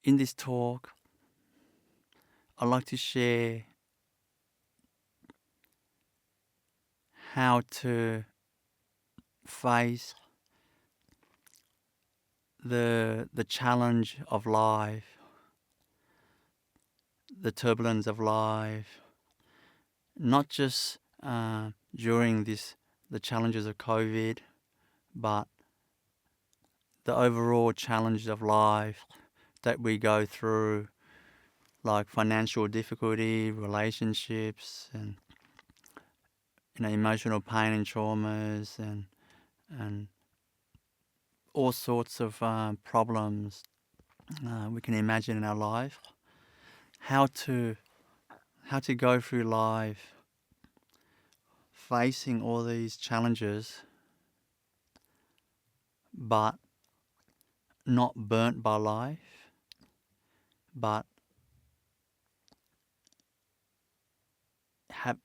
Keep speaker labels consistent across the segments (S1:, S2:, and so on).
S1: In this talk, I'd like to share how to face the challenge of life, the turbulence of life, not just during the challenges of COVID, but the overall challenges of life that we go through, like financial difficulty, relationships, and emotional pain and traumas, and all sorts of problems we can imagine in our life. How to go through life facing all these challenges, but not burnt by life, but have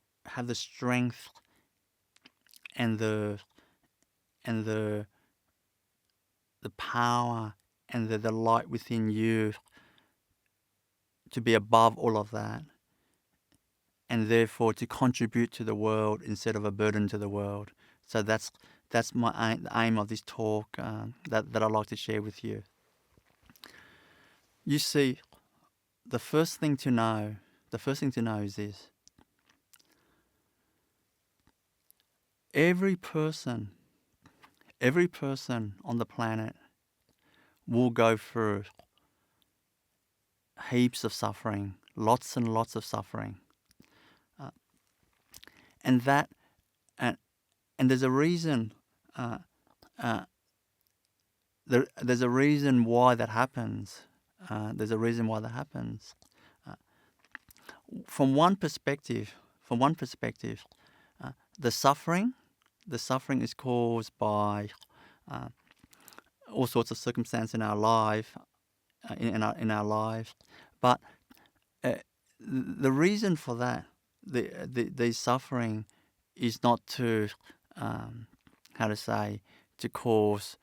S1: the strength and the power and the light within you to be above all of that, and therefore to contribute to the world instead of a burden to the world. So that's the aim of this talk that I'd like to share with you. You see, the first thing to know is this: every person on the planet will go through heaps of suffering, lots and lots of suffering, and there's a reason. There's a reason why that happens. From one perspective, the suffering is caused by all sorts of circumstances in our life, in our life, but the reason for that, the suffering, is not to to cause.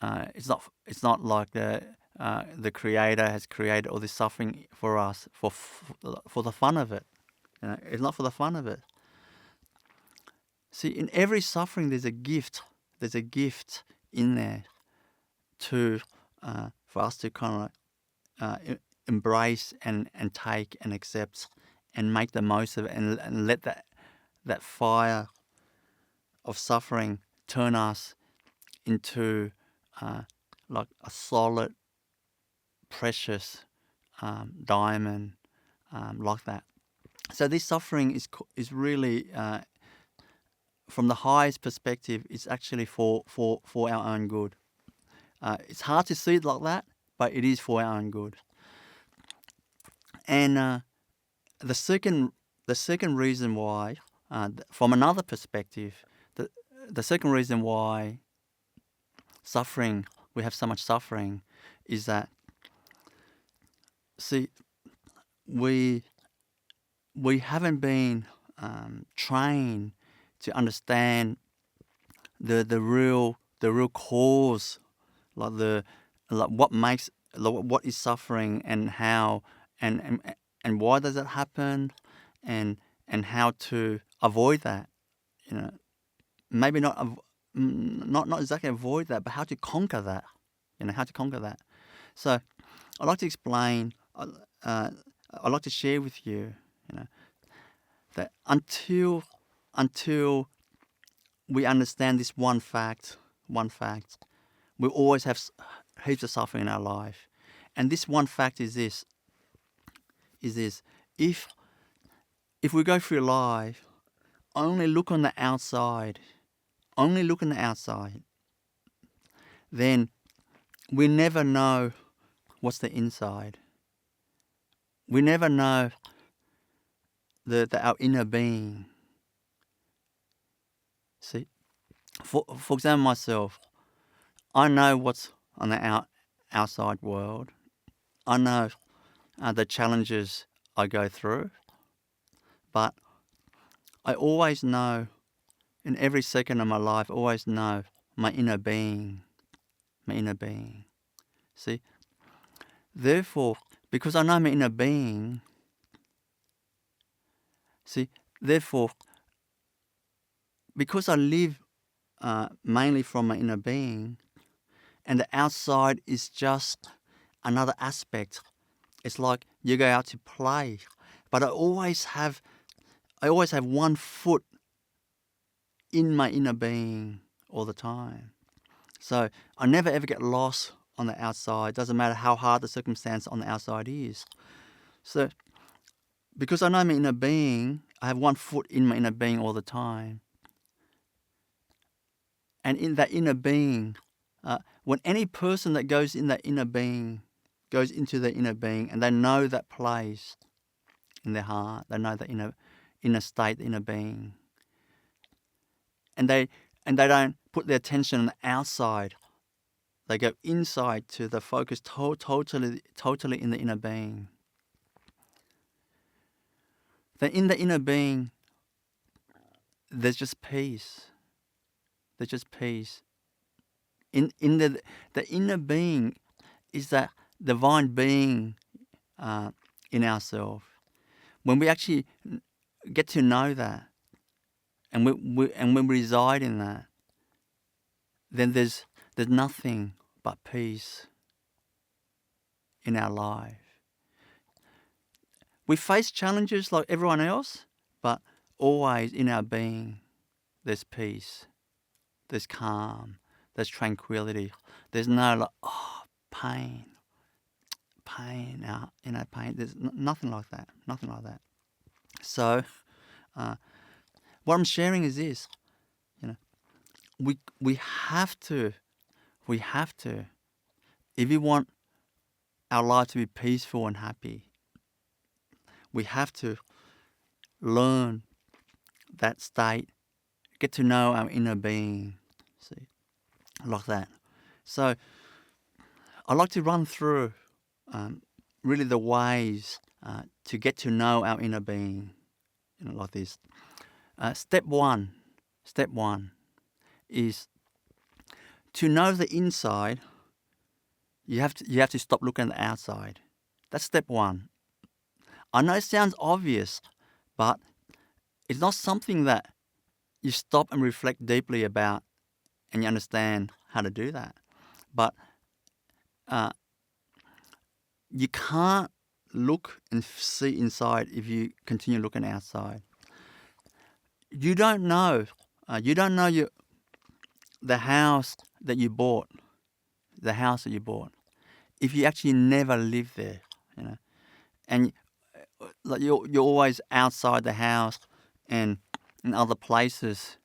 S1: It's not like the Creator has created all this suffering for us for the fun of it. It's not for the fun of it. See, in every suffering, there's a gift. There's a gift in there for us to kind of embrace and take and accept and make the most of it, and let that fire of suffering turn us into like a solid, precious diamond, like that. So this suffering is really, from the highest perspective, it's actually for our own good. It's hard to see it like that, but it is for our own good. And the second reason why, from another perspective, the second reason why we have so much suffering, is that, see, we haven't been trained to understand the real cause, like what is suffering, and how, and why does it happen, and how to avoid that. Maybe not exactly avoid that, but how to conquer that. So I'd like to explain. I'd like to share with you, that until we understand this one fact, we always have heaps of suffering in our life. And this one fact is this: if we go through life, only look on the outside, then we never know what's the inside. We never know our inner being. See, for example, myself, I know what's on the outside world. I know the challenges I go through, but I always know, in every second of my life, I always know my inner being. See, Therefore, because I know my inner being, therefore, because I live mainly from my inner being, and the outside is just another aspect. It's like you go out to play, but I always have one foot in my inner being all the time. So I never ever get lost on the outside. Doesn't matter how hard the circumstance on the outside is. So because I know my inner being, I have one foot in my inner being all the time. And in that inner being, when any person that goes in that inner being, goes into their inner being, and they know that place in their heart, they know that inner state, the inner being, and they don't put their attention on the outside. They go inside to the focus totally in the inner being. Then in the inner being, there's just peace. There's just peace. In the inner being is that divine being in ourselves. When we actually get to know that, and when we reside in that, then there's nothing but peace in our life. We face challenges like everyone else, but always in our being, there's peace, there's calm, there's tranquility. There's no pain, pain. There's nothing like that. Nothing like that. So, what I'm sharing is this. We have to. If we want our life to be peaceful and happy, we have to learn that state, get to know our inner being, like that. So I like to run through really the ways to get to know our inner being, like this. Step one is to know the inside. You have to stop looking at the outside. That's step one. I know it sounds obvious, but it's not something that you stop and reflect deeply about, and you understand how to do that. But you can't look and see inside if you continue looking outside. You don't know. The house that you bought. If you actually never lived there, and you're always outside the house and in other places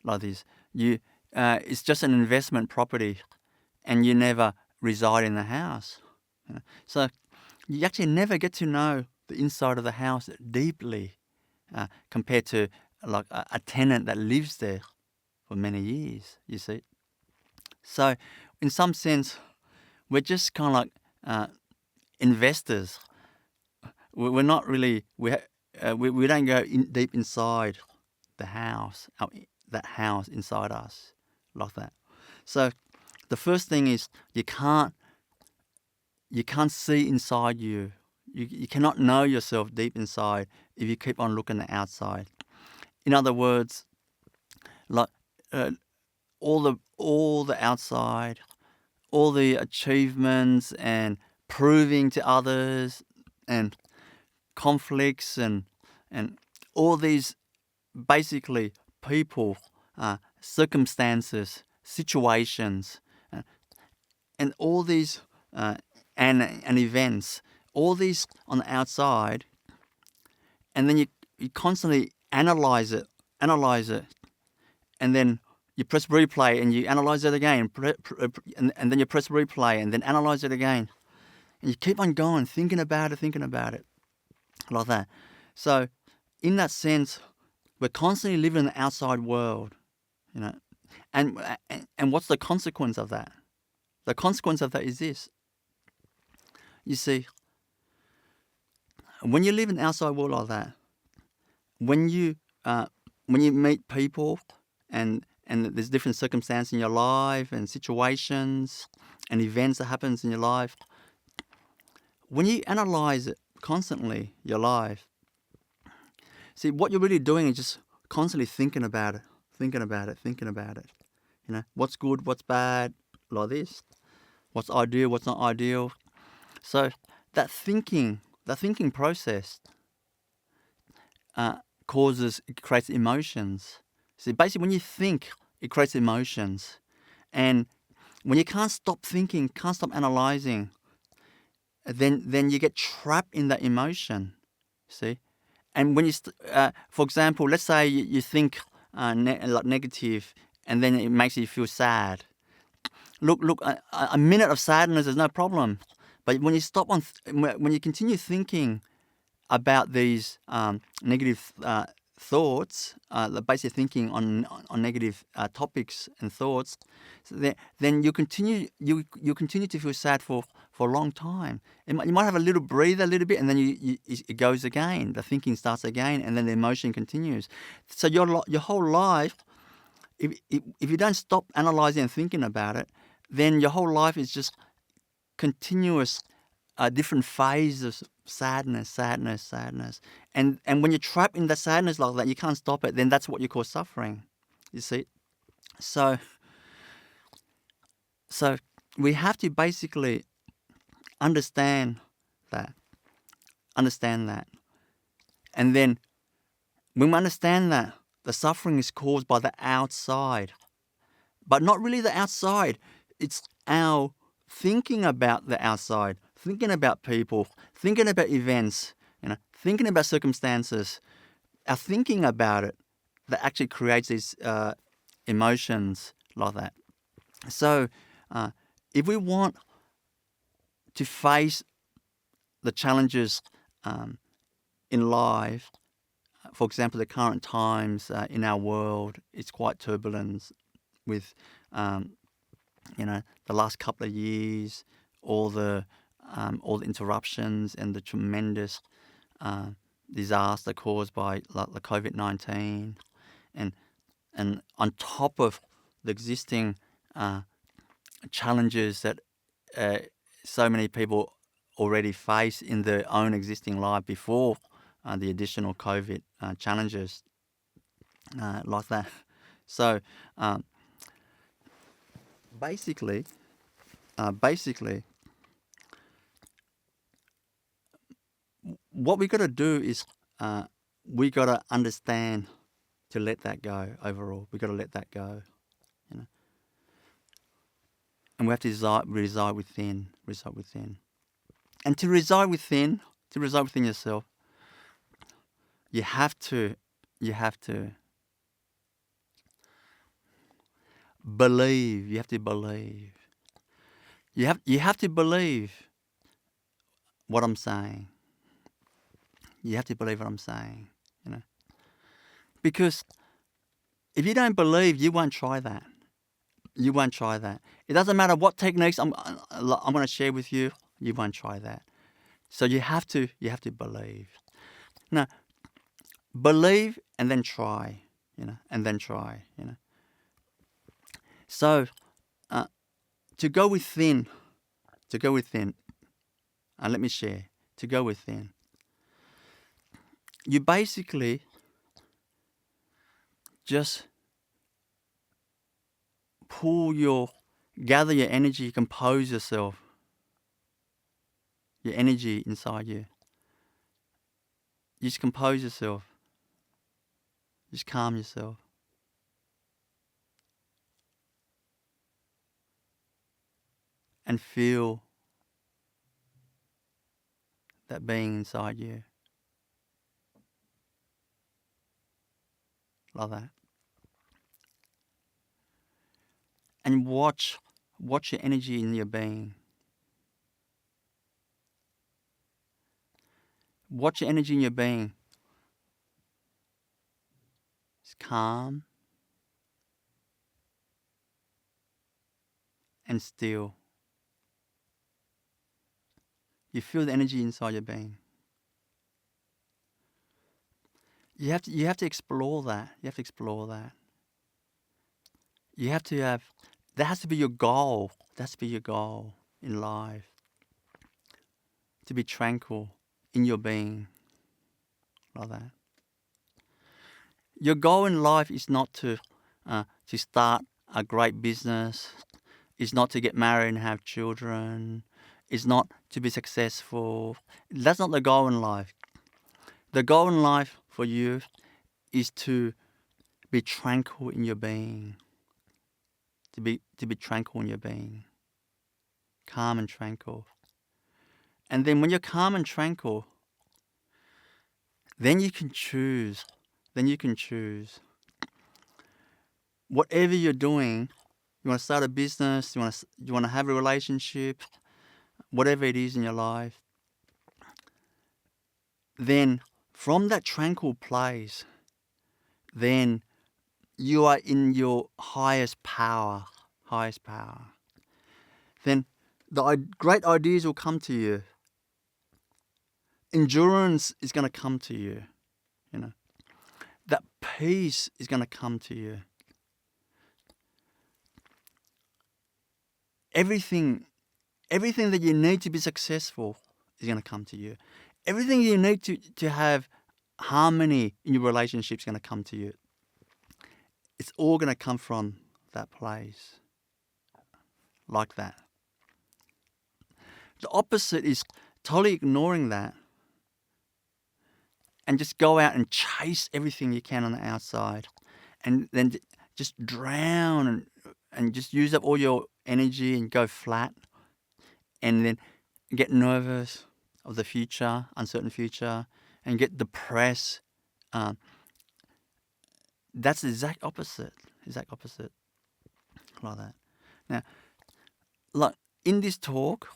S1: like this. It's just an investment property, and you never reside in the house. So you actually never get to know the inside of the house deeply, compared to like a tenant that lives there for many years. You see. So in some sense, we're just kind of like investors. We're not really we don't go deep inside the house, that house inside us, like that. So the first thing is you can't see inside you. You cannot know yourself deep inside if you keep on looking at the outside. In other words, like all the outside, all the achievements and proving to others and conflicts and all these basically people, circumstances, situations, and all these and events, all these on the outside, and then you constantly analyze it, and then you press replay and you analyze it again, and then you press replay and then analyze it again, and you keep on going, thinking about it, like that. So, in that sense, we're constantly living in the outside world, and what's the consequence of that? The consequence of that is this. You see, when you live in the outside world like that, when you meet people and there's different circumstances in your life and situations and events that happens in your life, when you analyze it constantly, your life, see, what you're really doing is just constantly thinking about it, thinking about it, thinking about it. What's good, what's bad, like this. What's ideal, what's not ideal. So that thinking process it creates emotions. See, basically, when you think, it creates emotions, and when you can't stop thinking, can't stop analyzing, then you get trapped in that emotion. See, and when for example, let's say you think like negative, and then it makes you feel sad. Look, a minute of sadness is no problem, but when you when you continue thinking about these negative thoughts, basically thinking on negative topics and thoughts, so then you continue to feel sad for a long time. You might have a little breather, a little bit, and then it goes again. The thinking starts again, and then the emotion continues. So your whole life, if you don't stop analyzing and thinking about it, then your whole life is just continuous different phases of sadness, sadness, sadness. And when you're trapped in that sadness like that, you can't stop it, then that's what you call suffering. You see? So we have to basically understand that. And then when we understand that, the suffering is caused by the outside. But not really the outside. It's our thinking about the outside, thinking about people, thinking about events, thinking about circumstances. Our thinking about it that actually creates these emotions like that. So if we want to face the challenges in life, for example, the current times in our world, it's quite turbulent with the last couple of years, all the interruptions and the tremendous disaster caused by the COVID-19, and on top of the existing challenges that so many people already face in their own existing life before the additional COVID challenges like that. So basically, what we got to do is we got to understand to let that go. Overall, we got to let that go, and we have to reside within, and to reside within yourself, you have to believe. You have to believe. You have to believe what I'm saying. You have to believe what I'm saying, because if you don't believe, you won't try that. You won't try that. It doesn't matter what techniques I'm going to share with you. You won't try that. So you have to believe. Now, believe and then try, and then try, So to go within, let me share. To go within, you basically just gather your energy, compose yourself, your energy inside you. You just compose yourself. Just calm yourself. And feel that being inside you. Like that. And watch your energy in your being. Watch your energy in your being. It's calm and still. You feel the energy inside your being. You have to explore that. You have to explore that. You have to have. That has to be your goal. That has to be your goal in life. to be tranquil in your being, like that. Your goal in life is not to start a great business. It's not to get married and have children. It's not to be successful. That's not the goal in life. The goal in life for you is to be tranquil in your being. To be tranquil in your being. Calm and tranquil. And then when you're calm and tranquil, then you can choose. Whatever you're doing, you want to start a business, you want to have a relationship, whatever it is in your life, then from that tranquil place, then you are in your highest power. Then the great ideas will come to you. Endurance is going to come to you. That peace is going to come to you. Everything that you need to be successful is going to come to you. Everything you need to have harmony in your relationship is going to come to you. It's all going to come from that place. Like that. The opposite is totally ignoring that and just go out and chase everything you can on the outside and then just drown and just use up all your energy and go flat and then get nervous of the future, uncertain future, and get depressed. That's the exact opposite. Like that. Now, like in this talk,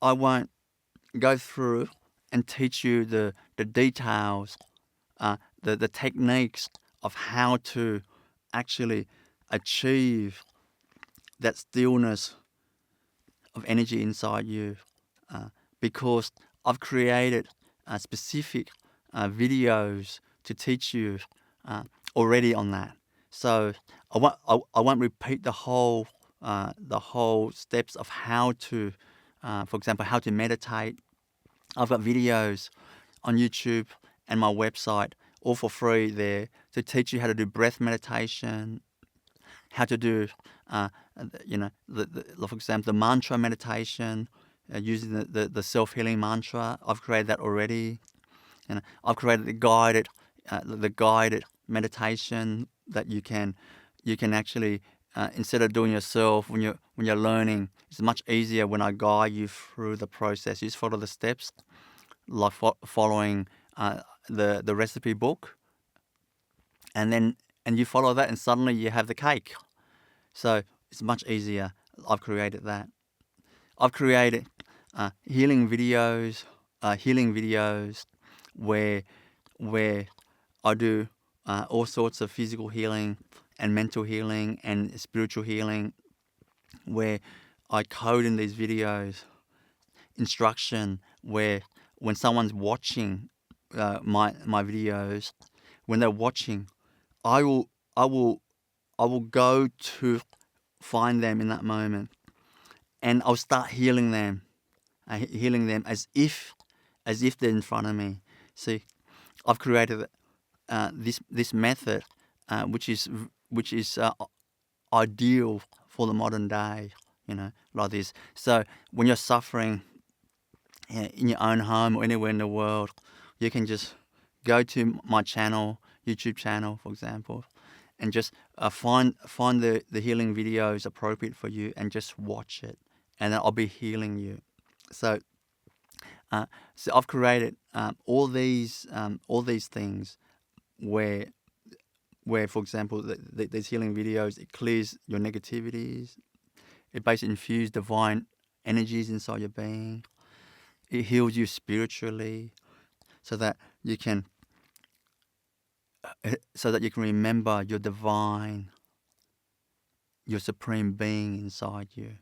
S1: I won't go through and teach you the details, the techniques of how to actually achieve that stillness of energy inside you, because I've created specific videos to teach you already on that. So I won't repeat the whole steps of how to, for example, how to meditate. I've got videos on YouTube and my website, all for free there, to teach you how to do breath meditation, how to do, for example, the mantra meditation, using the self-healing mantra. I've created that already. I've created the guided meditation that you can actually, instead of doing yourself when you're learning, it's much easier when I guide you through the process. You just follow the steps, like following the recipe book, and you follow that, and suddenly you have the cake. So it's much easier. I've created that. I've created healing videos where I do all sorts of physical healing and mental healing and spiritual healing, where I code in these videos instruction where when someone's watching my videos, when they're watching, I will go to find them in that moment, and I'll start healing them as if they're in front of me. See, I've created this method, which is ideal for the modern day, like this. So when you're suffering in your own home or anywhere in the world, you can just go to my channel, YouTube channel, for example, and just find the healing videos appropriate for you and just watch it, and then I'll be healing you. So I've created all these things where, for example, these healing videos, it clears your negativities. It basically infuses divine energies inside your being. It heals you spiritually, so that you can remember your divine, your supreme being inside you.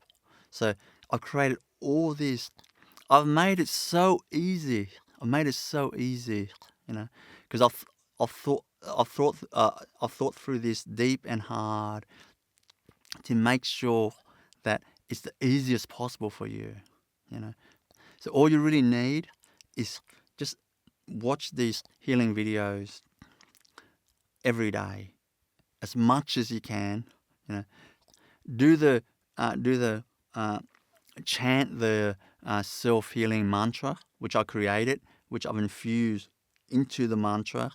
S1: So I've created all this. I've made it so easy. Because I've thought through this deep and hard to make sure that it's the easiest possible for you. So all you really need is just watch these healing videos every day, as much as you can. You know, do the chant the self-healing mantra, which I created, which I've infused into the mantra.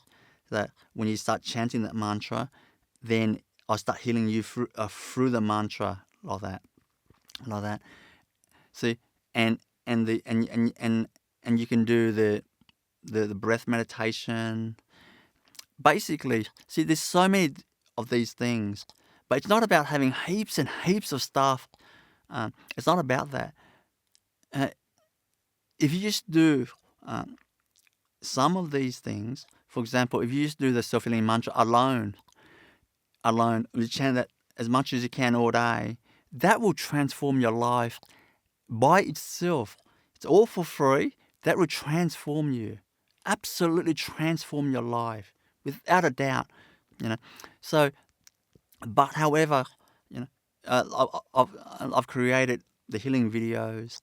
S1: That when you start chanting that mantra, then I start healing you through the mantra, like that. See, and you can do the breath meditation. Basically, see, there's so many of these things, but it's not about having heaps and heaps of stuff. It's not about that. If you just do some of these things, for example, if you just do the self-healing mantra alone, you chant that as much as you can all day, that will transform your life by itself. It's all for free. That will transform you, absolutely transform your life, without a doubt. You know, so. But however, you know, I've created the healing videos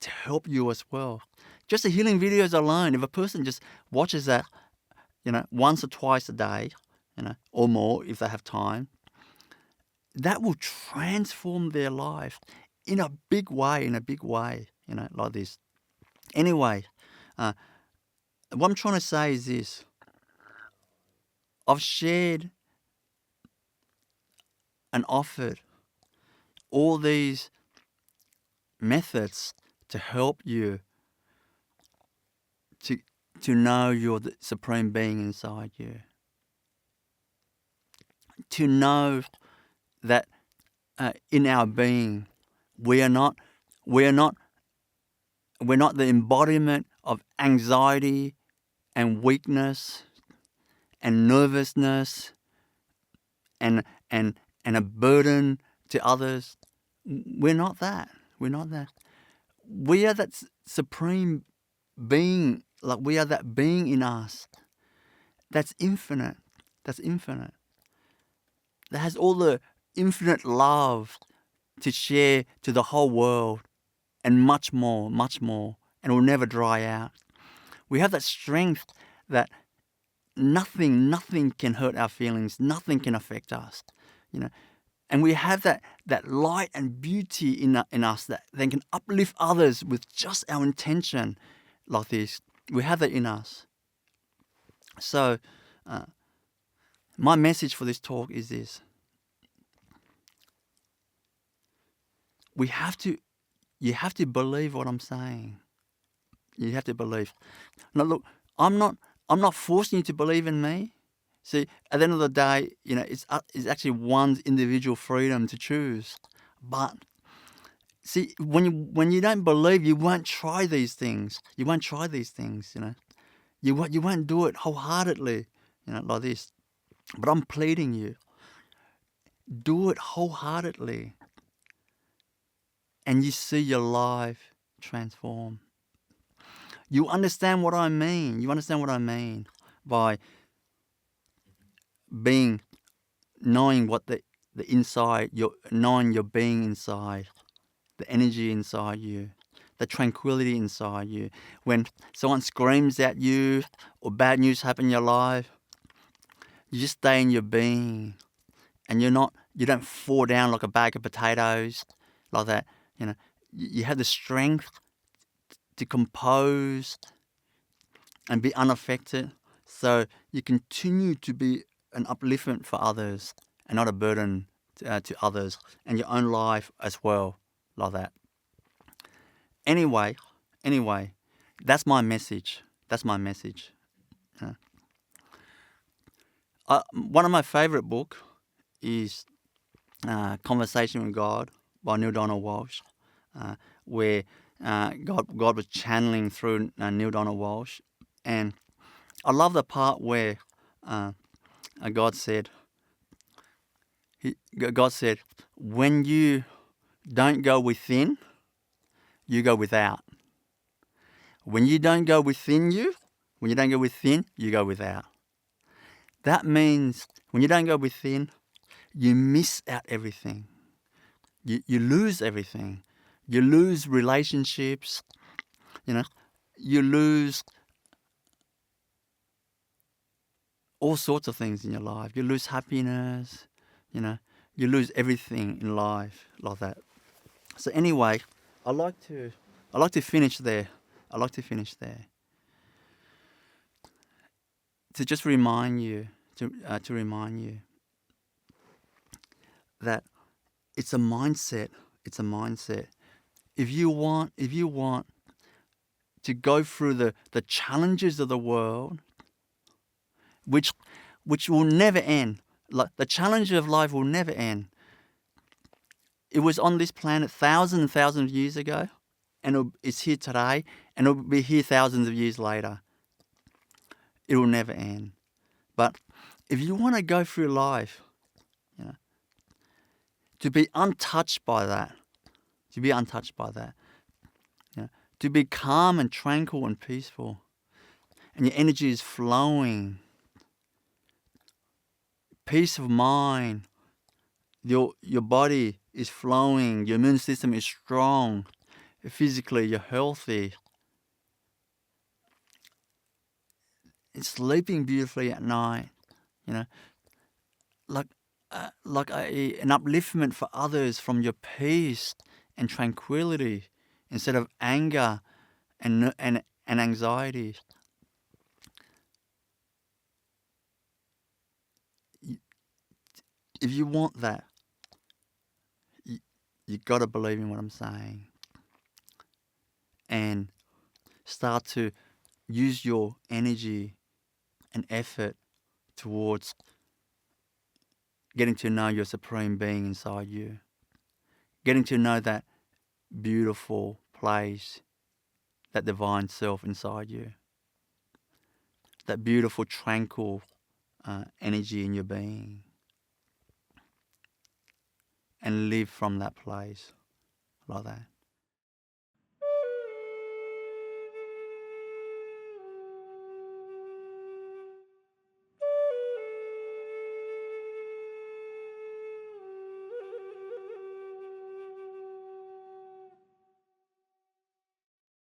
S1: to help you as well. Just the healing videos alone, if a person just watches that, once or twice a day, or more if they have time, that will transform their life in a big way, like this. Anyway, what I'm trying to say is this. I've shared and offered all these methods to help you to know you're the supreme being inside you. To know that in our being, we're not the embodiment of anxiety and weakness and nervousness and a burden to others. We're not that. We're not that. We are that supreme being. Like, we are that being in us that's infinite. That has all the infinite love to share to the whole world, and much more, and will never dry out. We have that strength that nothing can hurt our feelings, nothing can affect us, And we have that light and beauty in us that then can uplift others with just our intention, like this. We have that in us. So, my message for this talk is this. You have to believe what I'm saying. You have to believe. Now look, I'm not forcing you to believe in me. See, at the end of the day, it's actually one's individual freedom to choose. But see, when you don't believe, you won't try these things. You won't do it wholeheartedly, like this. But I'm pleading you, do it wholeheartedly, and you see your life transform. You understand what I mean. You understand what I mean by knowing what the inside, knowing your being inside, the energy inside you, the tranquility inside you. When someone screams at you or bad news happen in your life, you just stay in your being, and you don't fall down like a bag of potatoes, like that. You have the strength to compose and be unaffected, so you continue to be an upliftment for others and not a burden to others and your own life as well, like that. Anyway, that's my message. One of my favorite book is Conversation with God by Neale Donald Walsch, where God was channeling through Neale Donald Walsch. And I love the part where God said, when you don't go within, you go without. When you don't go within, you go without. That means when you don't go within, you miss out everything. You lose everything. You lose relationships. You know, you lose all sorts of things in your life. You lose happiness, you know, you lose everything in life like that. So anyway, I like to finish there. I like to finish there to just remind you to remind you that it's a mindset. It's a mindset. If you want to go through the challenges of the world, which will never end. Like the challenge of life will never end. It was on this planet thousands and thousands of years ago, and it's here today, and it'll be here thousands of years later. It will never end. But if you want to go through life, you know, to be untouched by that, to be untouched by that, you know, to be calm and tranquil and peaceful, and your energy is flowing, peace of mind, your body is flowing, your immune system is strong, physically you're healthy, and sleeping beautifully at night, you know, like an upliftment for others from your peace and tranquility instead of anger and anxiety. If you want that, you got to believe in what I'm saying and start to use your energy and effort towards getting to know your supreme being inside you, getting to know that beautiful place, that divine self inside you, that beautiful tranquil energy in your being, and live from that place like that.